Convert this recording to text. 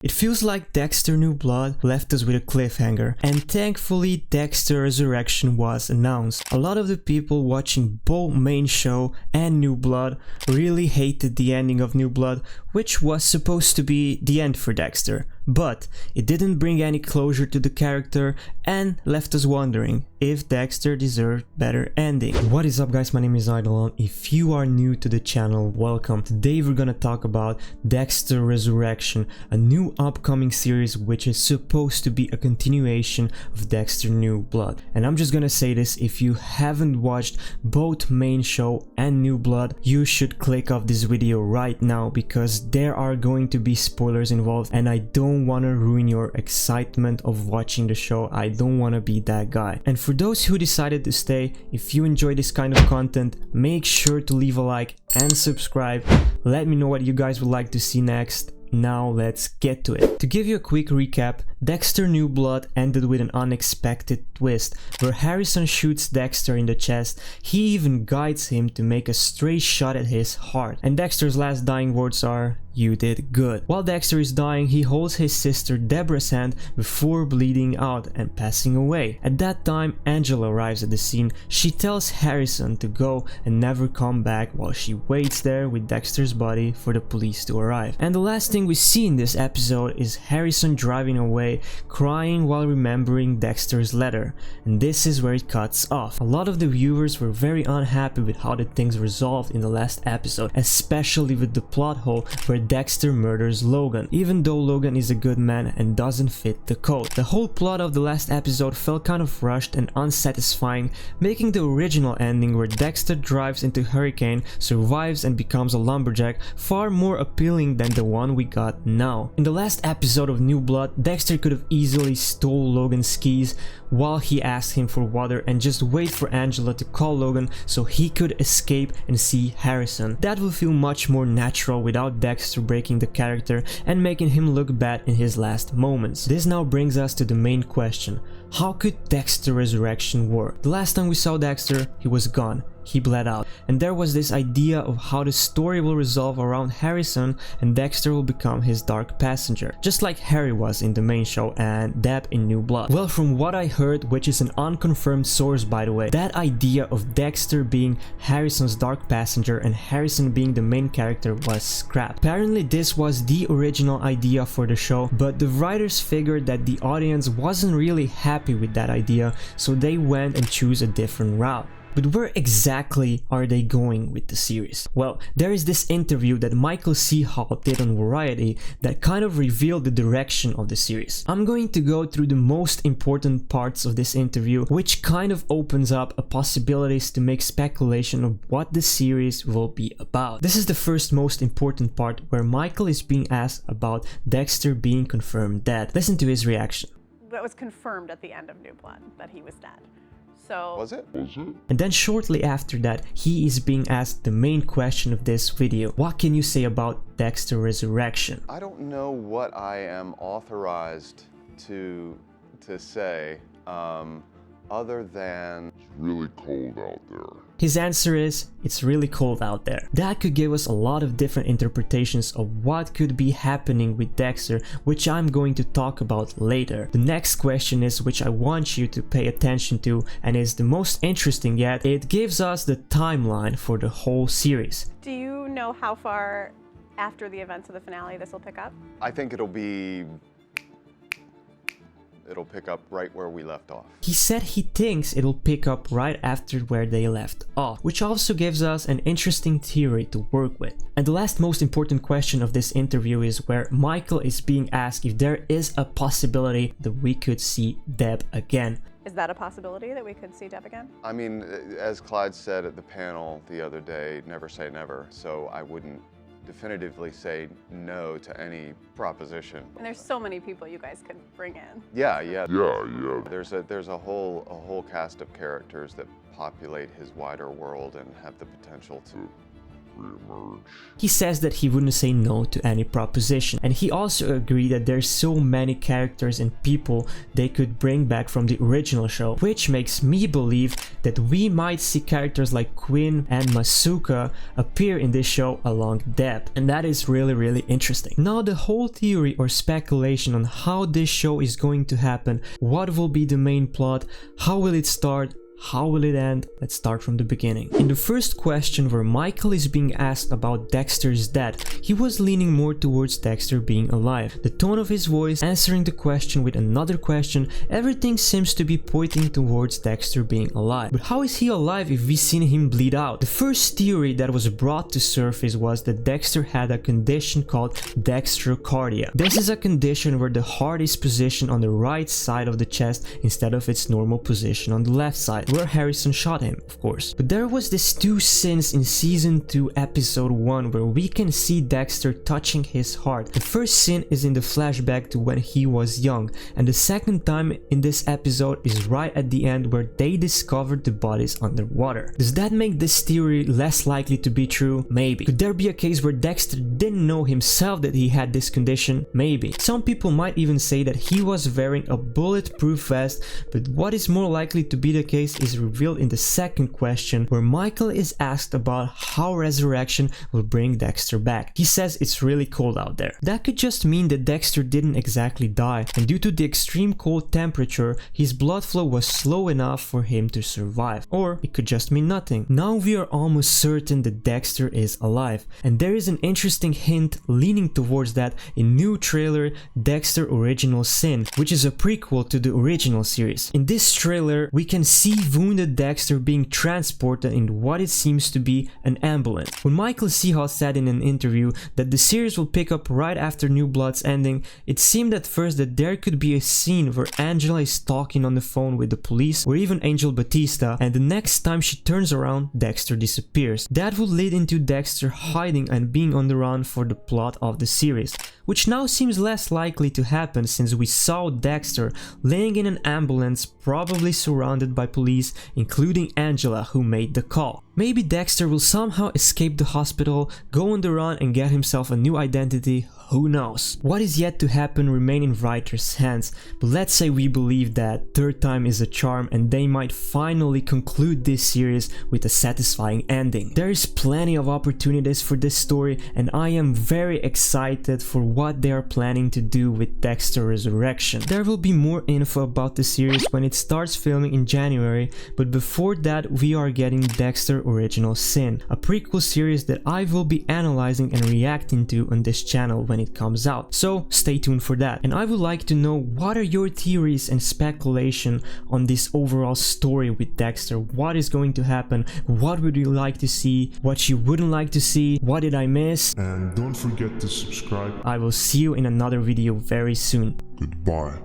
It feels like Dexter New Blood left us with a cliffhanger, and thankfully Dexter Resurrection was announced. A lot of the people watching both main show and New Blood really hated the ending of New Blood, which was supposed to be the end for Dexter, but it didn't bring any closure to the character and left us wondering if Dexter deserved better ending. What is up guys, my name is Eidolon. If you are new to the channel, welcome. Today we're gonna talk about Dexter Resurrection, a new upcoming series which is supposed to be a continuation of Dexter New Blood. And I'm just gonna say this, if you haven't watched both main show and New Blood, you should click off this video right now because there are going to be spoilers involved and I don't want to ruin your excitement of watching the show. I don't want to be that guy. And for those who decided to stay, if you enjoy this kind of content, make sure to leave a like and subscribe. Let me know what you guys would like to see next. Now let's get to it. To give you a quick recap, Dexter New Blood ended with an unexpected twist where Harrison shoots Dexter in the chest. He even guides him to make a straight shot at his heart, and Dexter's last dying words are, "You did good." While Dexter is dying, he holds his sister Deborah's hand before bleeding out and passing away. At that time, Angela arrives at the scene. She tells Harrison to go and never come back while she waits there with Dexter's body for the police to arrive. And the last thing we see in this episode is Harrison driving away, crying while remembering Dexter's letter. And this is where it cuts off. A lot of the viewers were very unhappy with how the things resolved in the last episode, especially with the plot hole where Dexter murders Logan, even though Logan is a good man and doesn't fit the code. The whole plot of the last episode felt kind of rushed and unsatisfying, making the original ending where Dexter drives into hurricane, survives and becomes a lumberjack far more appealing than the one we got now. In the last episode of New Blood, Dexter could have easily stole Logan's skis while he asked him for water and just wait for Angela to call Logan so he could escape and see Harrison. That would feel much more natural without Dexter breaking the character and making him look bad in his last moments. This now brings us to the main question. How could Dexter Resurrection work? The last time we saw Dexter, he was gone. He bled out, and there was this idea of how the story will resolve around Harrison and Dexter will become his dark passenger, just like Harry was in the main show and Deb in New Blood. Well, from what I heard, which is an unconfirmed source by the way, that idea of Dexter being Harrison's dark passenger and Harrison being the main character was scrapped. Apparently this was the original idea for the show, but the writers figured that the audience wasn't really happy with that idea, so they went and chose a different route. But where exactly are they going with the series? Well, there is this interview that Michael C. Hall did on Variety that kind of revealed the direction of the series. I'm going to go through the most important parts of this interview, which kind of opens up possibilities to make speculation of what the series will be about. This is the first most important part where Michael is being asked about Dexter being confirmed dead. Listen to his reaction. That was confirmed at the end of New Blood, that he was dead. So Was it? And then shortly after that, he is being asked the main question of this video. What can you say about Dexter Resurrection? I don't know what I am authorized to say, other than it's really cold out there. His answer is, it's really cold out there. That could give us a lot of different interpretations of what could be happening with Dexter, which I'm going to talk about later. The next question is, which I want you to pay attention to, and is the most interesting yet. It gives us the timeline for the whole series. do you know how far after the events of the finale this will pick up? I think it'll pick up right where we left off. He said he thinks it'll pick up right after where they left off, which also gives us an interesting theory to work with. And the last most important question of this interview is where Michael is being asked if there is a possibility that we could see Deb again. Is that a possibility that we could see Deb again? I mean, as Clyde said at the panel the other day, never say never, so I wouldn't definitively say no to any proposition. And there's so many people you guys could bring in. Yeah. There's a whole cast of characters that populate his wider world and have the potential to reemerge. He says that he wouldn't say no to any proposition, and he also agreed that there's so many characters and people they could bring back from the original show, which makes me believe that we might see characters like Quinn and Masuka appear in this show along Deb, and that is really interesting. Now the whole theory or speculation on how this show is going to happen, what will be the main plot, how will it start, how will it end? Let's start from the beginning. In the first question where Michael is being asked about Dexter's death, he was leaning more towards Dexter being alive. The tone of his voice, answering the question with another question, everything seems to be pointing towards Dexter being alive. But how is he alive if we've seen him bleed out? The first theory that was brought to surface was that Dexter had a condition called dextrocardia. This is a condition where the heart is positioned on the right side of the chest instead of its normal position on the left side, where Harrison shot him, of course. But there was this 2 scenes in season 2 episode 1 where we can see Dexter touching his heart. The first scene is in the flashback to when he was young, and the second time in this episode is right at the end where they discovered the bodies underwater. Does that make this theory less likely to be true? Maybe. Could there be a case where Dexter didn't know himself that he had this condition? Maybe. Some people might even say that he was wearing a bulletproof vest, but what is more likely to be the case is revealed in the second question where Michael is asked about how resurrection will bring Dexter back. He says it's really cold out there. That could just mean that Dexter didn't exactly die, and due to the extreme cold temperature, his blood flow was slow enough for him to survive. Or it could just mean nothing. Now we are almost certain that Dexter is alive, and there is an interesting hint leaning towards that in new trailer Dexter Original Sin, which is a prequel to the original series. In this trailer, we can see wounded Dexter being transported in what it seems to be an ambulance. When Michael Seahawk said in an interview that the series will pick up right after New Blood's ending, it seemed at first that there could be a scene where Angela is talking on the phone with the police or even Angel Batista, and the next time she turns around, Dexter disappears. That would lead into Dexter hiding and being on the run for the plot of the series, which now seems less likely to happen since we saw Dexter laying in an ambulance, probably surrounded by police, including Angela, who made the call. Maybe Dexter will somehow escape the hospital, go on the run and get himself a new identity, who knows. What is yet to happen remain in writers' hands, but let's say we believe that third time is a charm and they might finally conclude this series with a satisfying ending. There is plenty of opportunities for this story, and I am very excited for what they are planning to do with Dexter Resurrection. There will be more info about the series when it starts filming in January, but before that we are getting Dexter Original Sin, a prequel series that I will be analyzing and reacting to on this channel when it comes out, so stay tuned for that. And I would like to know, what are your theories and speculation on this overall story with Dexter? What is going to happen? What would you like to see? What you wouldn't like to see? What did I miss? And don't forget to subscribe. I will see you in another video very soon. Goodbye.